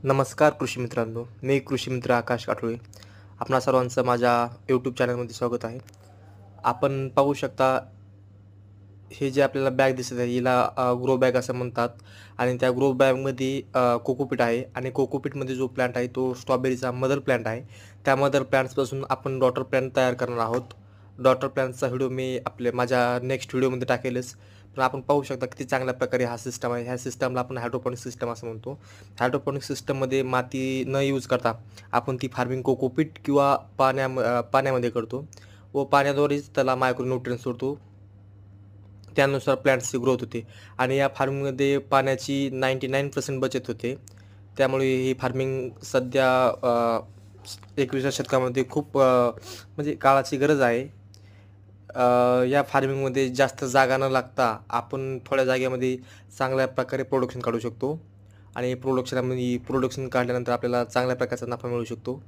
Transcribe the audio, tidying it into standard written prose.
नमस्कार कृषी मित्रांनो, मी कृषी मित्र आकाश काठोळे. आपणा सर्वांचं माझ्या यूट्यूब चॅनलमध्ये स्वागत आहे. आपण पाहू शकता, हे जे आपल्याला बॅग दिसत आहे, हिला ग्रो बॅग असं म्हणतात आणि त्या ग्रो बॅगमध्ये कोकोपीट आहे आणि कोकोपीटमध्ये जो प्लांट आहे, तो स्ट्रॉबेरीचा मदर प्लांट आहे. त्या मदर प्लांट्सपासून आपण डॉटर प्लांट तयार करणार आहोत. डॉटर प्लांटचा व्हिडिओ मी माझ्या नेक्स्ट व्हिडिओमध्ये टाकेलच. पण आपण पाहू शकता किती चांगल्या प्रकारे हा सिस्टम आहे. ह्या सिस्टमला आपण हायड्रोपोनिक सिस्टम असं म्हणतो. हायड्रोपोनिक सिस्टममध्ये माती न यूज करता आपण ती फार्मिंग कोकोपीट किंवा पाण्यामध्ये करतो व पाण्याद्वारेच त्याला मायक्रोन्यूट्रिएंट्स सोडतो. त्यानुसार प्लांट्सची ग्रोथ होते आणि या फार्मिंगमध्ये पाण्याची 99% बचत होते. त्यामुळे ही फार्मिंग सध्या 21व्या शतकामध्ये खूप म्हणजे काळाची गरज आहे. या फार्मिंगमध्ये जास्त जागा न लागता आपण थोड्या जागेमध्ये चांगल्या प्रकारे प्रोडक्शन काढू शकतो आणि प्रोडक्शन काढल्यानंतर आपल्याला चांगल्या प्रकारचा नफा मिळू शकतो.